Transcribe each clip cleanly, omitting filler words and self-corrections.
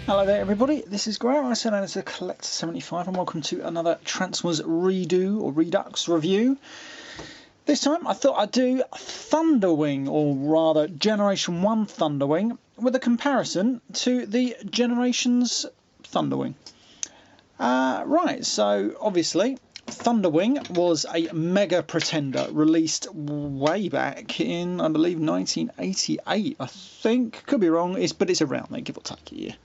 Hello there everybody, this is Graham, also known as the Collector 75, and welcome to another Transformers Redo or Redux review. This time I thought I'd do Thunderwing, or rather Generation 1 Thunderwing, with a comparison to the Generations Thunderwing. Right, so obviously Thunderwing was a mega pretender released way back in, I believe, 1988, I think. Could be wrong, but it's around there, give or take a year.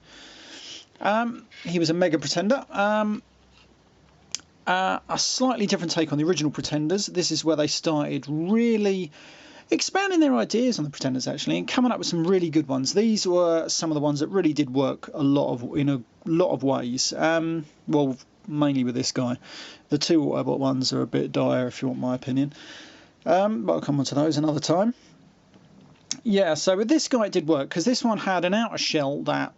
He was a mega pretender. A slightly different take on the original Pretenders. This is where they started really expanding their ideas on the Pretenders, actually, and coming up with some really good ones. These were some of the ones that really did work in a lot of ways. Well, mainly with this guy. The two Autobot ones are a bit dire, if you want my opinion. But I'll come on to those another time. Yeah, so with this guy it did work, because this one had an outer shell that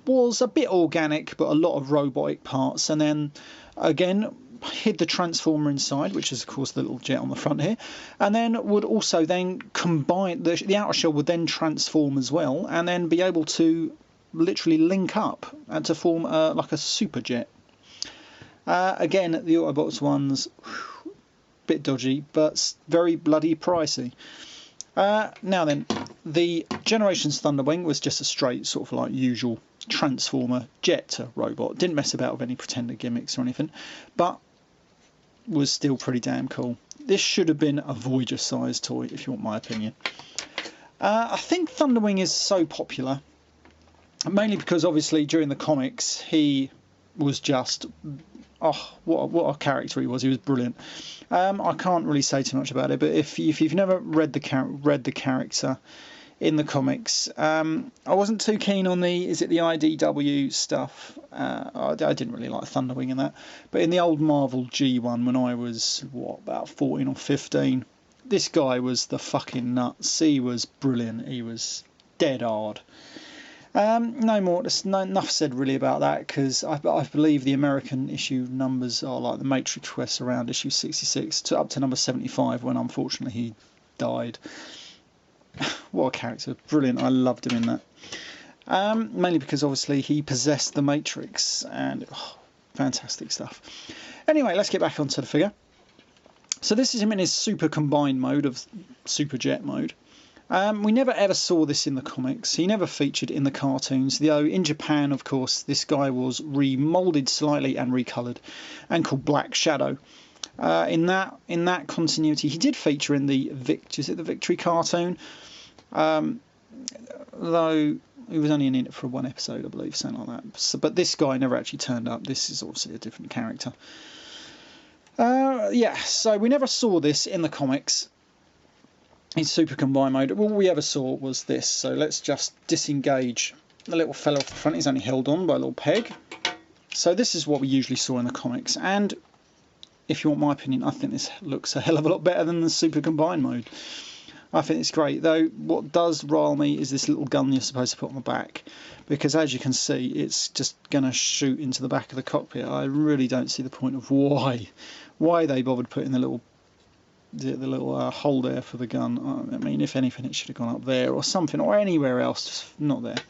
was a bit organic, but a lot of robotic parts, and then again hid the transformer inside, which is of course the little jet on the front here, and then would also then combine the outer shell would then transform as well, and then be able to literally link up and to form like a super jet. Again, the Autobots ones, bit dodgy, but very bloody pricey. Now then, the Generations Thunderwing was just a straight sort of like usual transformer jet to robot. Didn't mess about with any pretender gimmicks or anything, but was still pretty damn cool. This should have been a Voyager sized toy, if you want my opinion. I think Thunderwing is so popular mainly because obviously during the comics he was just, oh, what a character he was. He was brilliant. I can't really say too much about it, but if you've never read the character in the comics, I wasn't too keen on the IDW stuff. I didn't really like Thunderwing in that, but in the old Marvel G one, when I was about 14 or 15, this guy was the fucking nuts. He was brilliant. He was dead hard. No more. Enough said really about that, because I believe the American issue numbers are like the Matrix Quest around issue 66 to up to number 75, when unfortunately he died. What a character, brilliant. I loved him in that. Mainly because obviously he possessed the Matrix, and fantastic stuff. Anyway, let's get back onto the figure. So this is him in his super combined mode of super jet mode. We never ever saw this in the comics. He never featured in the cartoons, though in Japan, of course, this guy was remoulded slightly and recoloured and called Black Shadow. In that continuity, he did feature in the Victory cartoon, though he was only in it for one episode, I believe, something like that. So, but this guy never actually turned up. This is obviously a different character. Yeah, so we never saw this in the comics in super combined mode. All we ever saw was this. So let's just disengage the little fellow off the front. He's only held on by a little peg. So this is what we usually saw in the comics, and if you want my opinion, I think this looks a hell of a lot better than the super combined mode. I think it's great, though what does rile me is this little gun you're supposed to put on the back, because as you can see it's just going to shoot into the back of the cockpit. I really don't see the point of why they bothered putting the little hole there for the gun. I mean, if anything, it should have gone up there or something, or anywhere else, just not there.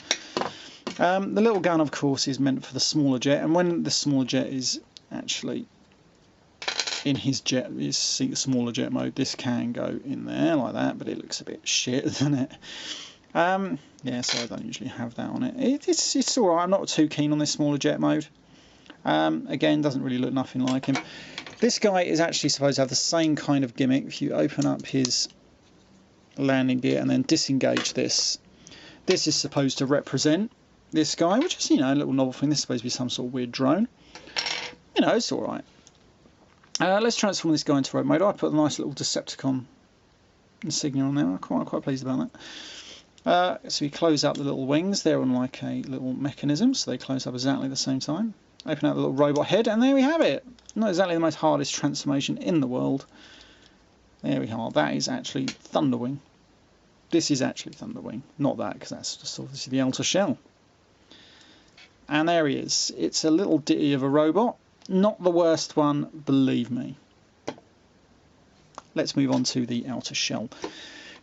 The little gun, of course, is meant for the smaller jet, and when the smaller jet is actually in his smaller jet mode, this can go in there like that, but it looks a bit shit, doesn't it? Yeah, so I don't usually have that on it. It's alright. I'm not too keen on this smaller jet mode. Again, doesn't really look nothing like him. This guy is actually supposed to have the same kind of gimmick. If you open up his landing gear and then disengage this, this is supposed to represent this guy, which is, a little novel thing. This is supposed to be some sort of weird drone. It's alright. Let's transform this guy into road mode. I put a nice little Decepticon insignia on there. I'm quite pleased about that. So we close up the little wings. They're on like a little mechanism, so they close up exactly at the same time. Open up the little robot head, and there we have it. Not exactly the most hardest transformation in the world. There we are. That is actually Thunderwing. This is actually Thunderwing. Not that, because that's just obviously the outer shell. And there he is. It's a little ditty of a robot. Not the worst one, believe me. Let's move on to the outer shell.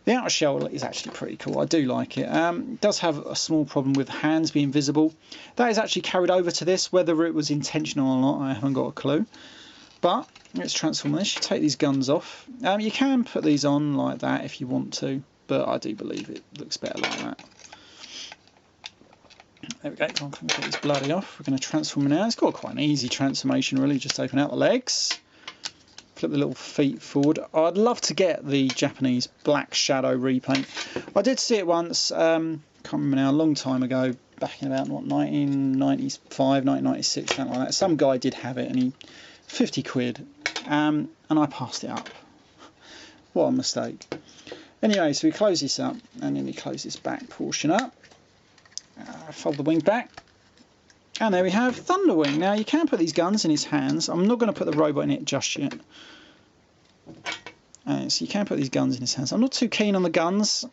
The outer shell is actually pretty cool. I do like it. It does have a small problem with hands being visible. That is actually carried over to this. Whether it was intentional or not, I haven't got a clue. But let's transform this. You take these guns off. You can put these on like that if you want to, but I do believe it looks better like that. There we go. I can get this bloody off. We're going to transform it now. It's got quite an easy transformation, really. Just open out the legs. Flip the little feet forward. I'd love to get the Japanese Black Shadow repaint. I did see it once, can't remember now, a long time ago, back in about, what, 1995, 1996, something like that. Some guy did have it, and he, 50 quid, and I passed it up. What a mistake. Anyway, so we close this up, and then we close this back portion up. Fold the wing back. And there we have Thunderwing. Now you can put these guns in his hands. I'm not going to put the robot in it just yet. So you can put these guns in his hands. I'm not too keen on the guns.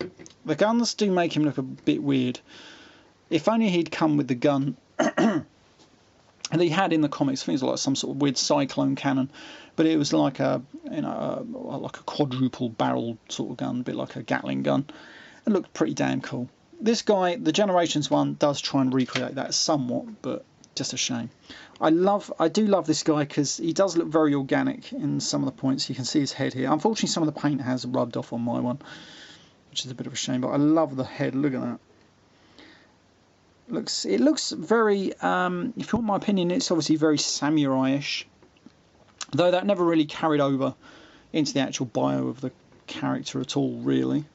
The guns do make him look a bit weird. If only he'd come with the gun that he had in the comics. I think it was like some sort of weird cyclone cannon, but it was like a, you know, like a quadruple barrel sort of gun, a bit like a Gatling gun. It looked pretty damn cool. This guy, the Generations one, does try and recreate that somewhat, but just a shame. I do love this guy because he does look very organic in some of the points. You can see his head here. Unfortunately, some of the paint has rubbed off on my one, which is a bit of a shame, but I love the head. Look at that. It looks very, if you want my opinion, it's obviously very samurai-ish, though that never really carried over into the actual bio of the character at all, really.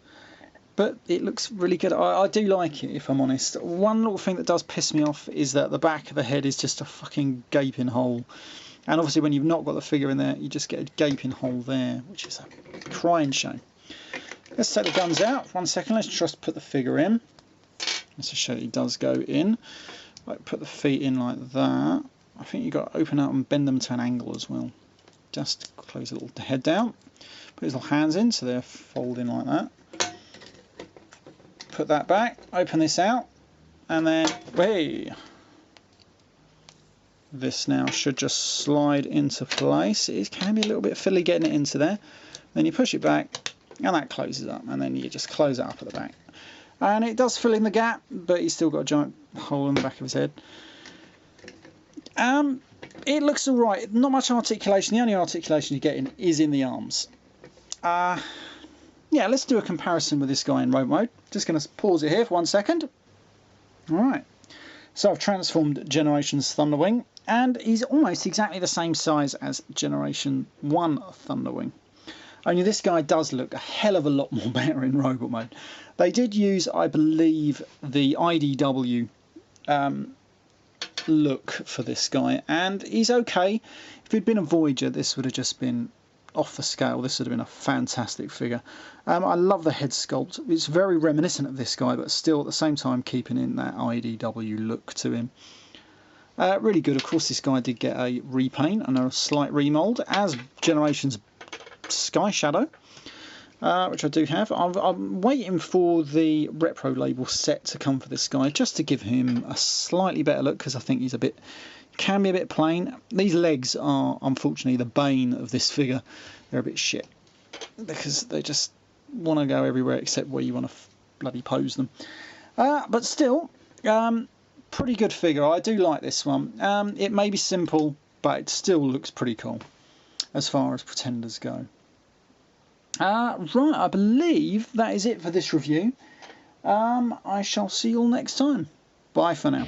But it looks really good. I do like it, if I'm honest. One little thing that does piss me off is that the back of the head is just a fucking gaping hole. And obviously when you've not got the figure in there, you just get a gaping hole there, which is a crying shame. Let's take the guns out. 1 second, let's just put the figure in. Let's just show that he does go in. Like, put the feet in like that. I think you've got to open up and bend them to an angle as well. Just close the little head down. Put his little hands in so they're folding like that. Put that back, open this out, and then, hey, this now should just slide into place. It can be a little bit fiddly getting it into there. Then you push it back, and that closes up, and then you just close it up at the back. And it does fill in the gap, but he's still got a giant hole in the back of his head. It looks alright, not much articulation. The only articulation you're getting is in the arms. Yeah, let's do a comparison with this guy in robot mode. Just going to pause it here for 1 second. Alright, so I've transformed Generations Thunderwing, and he's almost exactly the same size as Generation 1 Thunderwing. Only this guy does look a hell of a lot more better in robot mode. They did use, I believe, the IDW look for this guy, and he's okay. If he'd been a Voyager, this would have just been off the scale. This would have been a fantastic figure. I love the head sculpt. It's very reminiscent of this guy, but still at the same time keeping in that IDW look to him. Really good. Of course, this guy did get a repaint and a slight remold, as Generations Sky Shadow, which I do have. I'm waiting for the Repro label set to come for this guy, just to give him a slightly better look, because I think he's can be a bit plain. These legs are unfortunately the bane of this figure. They're a bit shit because they just want to go everywhere except where you want to bloody pose them. But still, pretty good figure. I do like this one. It may be simple, but it still looks pretty cool as far as Pretenders go. Right, I believe that is it for this review. I shall see you all next time. Bye for now.